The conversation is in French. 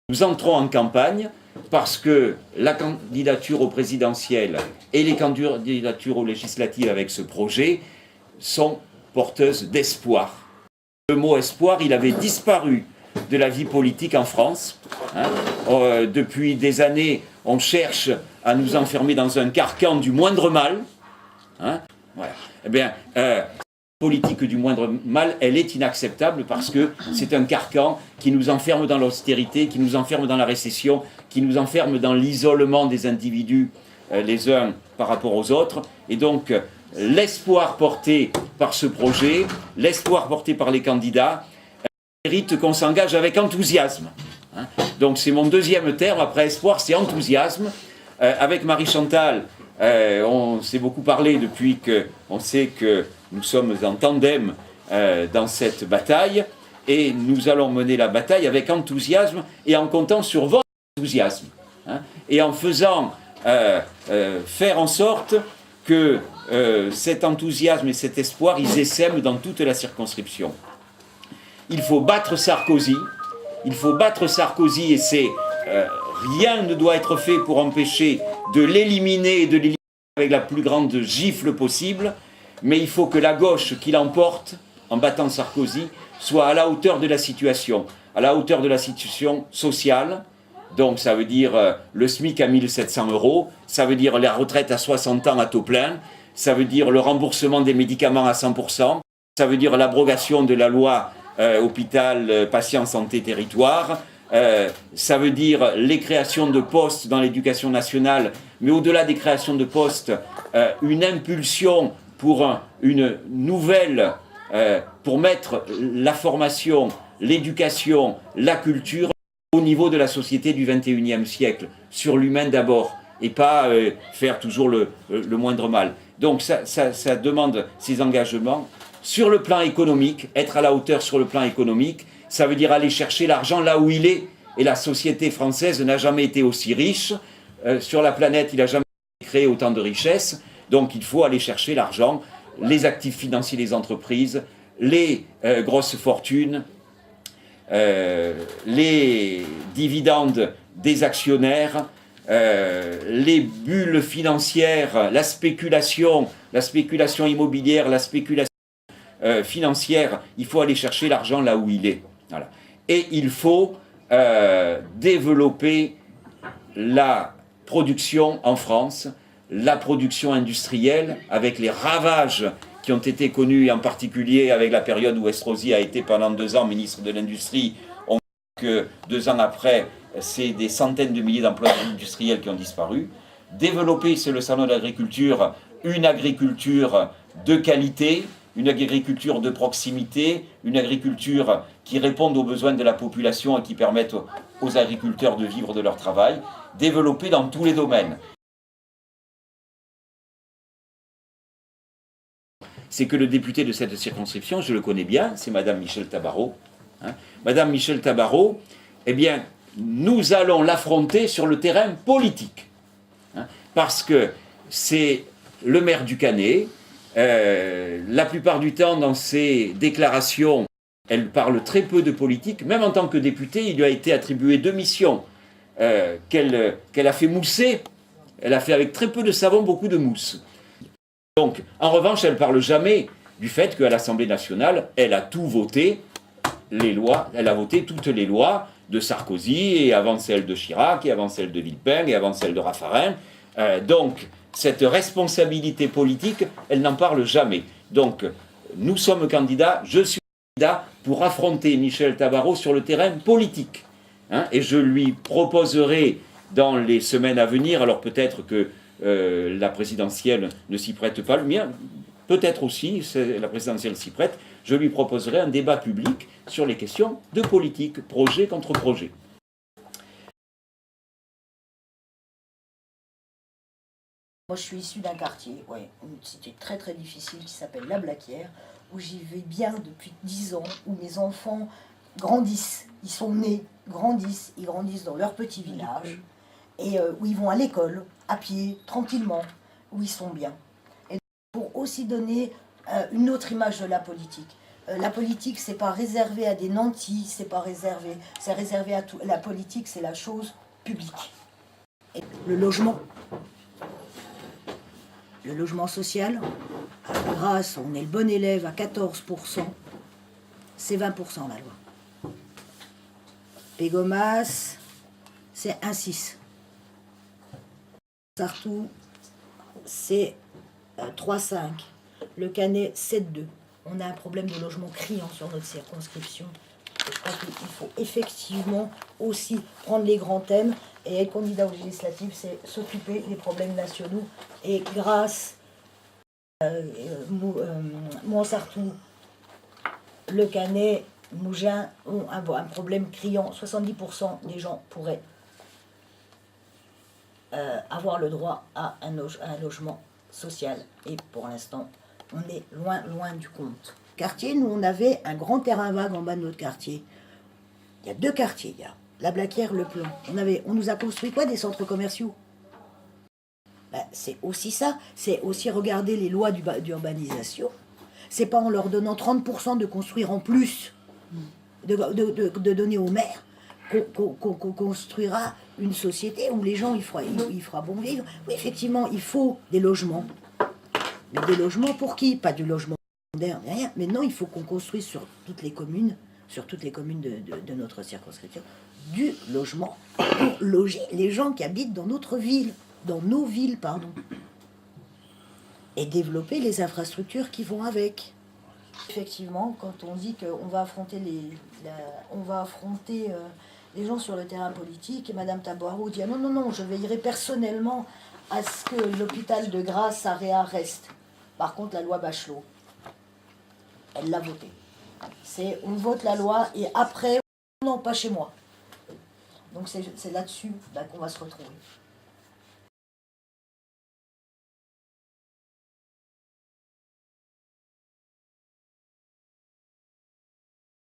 Nous entrons en campagne parce que la candidature au présidentiel et les candidatures aux législatives avec ce projet sont porteuses d'espoir. Le mot espoir, il avait disparu de la vie politique en France. Depuis des années, on cherche à nous enfermer dans un carcan du moindre mal. Voilà. Eh bien, politique du moindre mal, elle est inacceptable parce que c'est un carcan qui nous enferme dans l'austérité, qui nous enferme dans la récession, qui nous enferme dans l'isolement des individus les uns par rapport aux autres. Et donc, l'espoir porté par ce projet, l'espoir porté par les candidats, mérite qu'on s'engage avec enthousiasme. Donc c'est mon deuxième terme, après espoir, c'est enthousiasme. Avec Marie-Chantal, on s'est beaucoup parlé depuis qu'on sait que nous sommes en tandem dans cette bataille et nous allons mener la bataille avec enthousiasme et en comptant sur votre enthousiasme et en faisant faire en sorte que cet enthousiasme et cet espoir, ils essaiment dans toute la circonscription. Il faut battre Sarkozy, et c'est rien ne doit être fait pour empêcher de l'éliminer et de l'éliminer avec la plus grande gifle possible, mais il faut que la gauche qui l'emporte en battant Sarkozy soit à la hauteur de la situation, à la hauteur de la situation sociale. Donc ça veut dire le SMIC à 1 700 €, ça veut dire la retraite à 60 ans à taux plein, ça veut dire le remboursement des médicaments à 100%, ça veut dire l'abrogation de la loi hôpital, patient, santé, territoire, ça veut dire les créations de postes dans l'éducation nationale, mais au-delà des créations de postes, une impulsion pour une nouvelle, pour mettre la formation, l'éducation, la culture au niveau de la société du XXIe siècle, sur l'humain d'abord, et pas faire toujours le moindre mal. Donc ça demande ces engagements. Sur le plan économique, être à la hauteur sur le plan économique, ça veut dire aller chercher l'argent là où il est. Et la société française n'a jamais été aussi riche. Sur la planète, il n'a jamais créé autant de richesses. Donc il faut aller chercher l'argent, les actifs financiers des entreprises, les grosses fortunes, les dividendes des actionnaires, les bulles financières, la spéculation immobilière, la spéculation financière. Il faut aller chercher l'argent là où il est. Voilà. Et il faut développer la production en France, la production industrielle, avec les ravages qui ont été connus, en particulier avec la période où Estrosi a été pendant 2 ans ministre de l'Industrie. On voit que 2 ans après, c'est des centaines de milliers d'emplois industriels qui ont disparu. Développer, c'est le salon de l'agriculture, une agriculture de qualité, une agriculture de proximité, une agriculture qui réponde aux besoins de la population et qui permette aux agriculteurs de vivre de leur travail, développer dans tous les domaines. C'est que le député de cette circonscription, je le connais bien, c'est Madame Michèle Tabarot. Madame Michèle Tabarot, eh bien, nous allons l'affronter sur le terrain politique. Parce que c'est le maire du Cannet. La plupart du temps, dans ses déclarations, elle parle très peu de politique. Même en tant que députée, il lui a été attribué 2 missions qu'elle a fait mousser. Elle a fait avec très peu de savon, beaucoup de mousse. Donc, en revanche, elle ne parle jamais du fait qu'à l'Assemblée nationale, elle a tout voté, les lois, elle a voté toutes les lois de Sarkozy, et avant celle de Chirac, et avant celle de Villepin, et avant celle de Raffarin. Donc, cette responsabilité politique, elle n'en parle jamais. Donc, nous sommes candidats, je suis candidat pour affronter Michèle Tabarot sur le terrain politique. Et je lui proposerai dans les semaines à venir, alors peut-être que la présidentielle ne s'y prête pas, le mien, peut-être aussi, la présidentielle s'y prête, je lui proposerai un débat public sur les questions de politique, projet contre projet. Moi, je suis issue d'un quartier, c'était très très difficile, qui s'appelle La Blaquière, où j'y vais bien depuis 10 ans, où mes enfants grandissent, ils sont nés, ils grandissent dans leur petit village, et où ils vont à l'école, à pied, tranquillement, où ils sont bien. Et pour aussi donner une autre image de la politique, La politique, c'est pas réservé à des nantis, c'est réservé à tout. La politique, c'est la chose publique. Et le logement social, grâce, on est le bon élève à 14%, c'est 20% la loi. Pégomas, c'est 1,6. Sartou, c'est 3,5. Le Canet, 7,2. On a un problème de logement criant sur notre circonscription. Et je crois qu'il faut effectivement aussi prendre les grands thèmes et être candidat aux législatives, c'est s'occuper des problèmes nationaux. Et grâce à Montsartou, Le Canet, Mougins ont un problème criant. 70% des gens pourraient avoir le droit à un logement social. Et pour l'instant, on est loin du compte. Quartier, nous, on avait un grand terrain vague en bas de notre quartier. Il y a 2 quartiers, il y a la Blaquière, le Plan. On nous a construit quoi? Des centres commerciaux. Ben, c'est aussi ça. C'est aussi regarder les lois d'urbanisation. C'est pas en leur donnant 30% de construire en plus, de donner aux maires, qu'on construira une société où les gens, il fera bon vivre. Oui, effectivement, il faut des logements. Mais des logements pour qui? Pas du logement moderne, rien. Mais non, il faut qu'on construise sur toutes les communes de notre circonscription, du logement pour loger les gens qui habitent dans nos villes, pardon. Et développer les infrastructures qui vont avec. Effectivement, quand on dit qu'on va affronter les gens sur le terrain politique, et Madame Taboireau dit ah non, je veillerai personnellement à ce que l'hôpital de Grasse à Réa reste. Par contre, la loi Bachelot, elle l'a votée. On vote la loi et après, non, pas chez moi. Donc c'est là-dessus qu'on va se retrouver.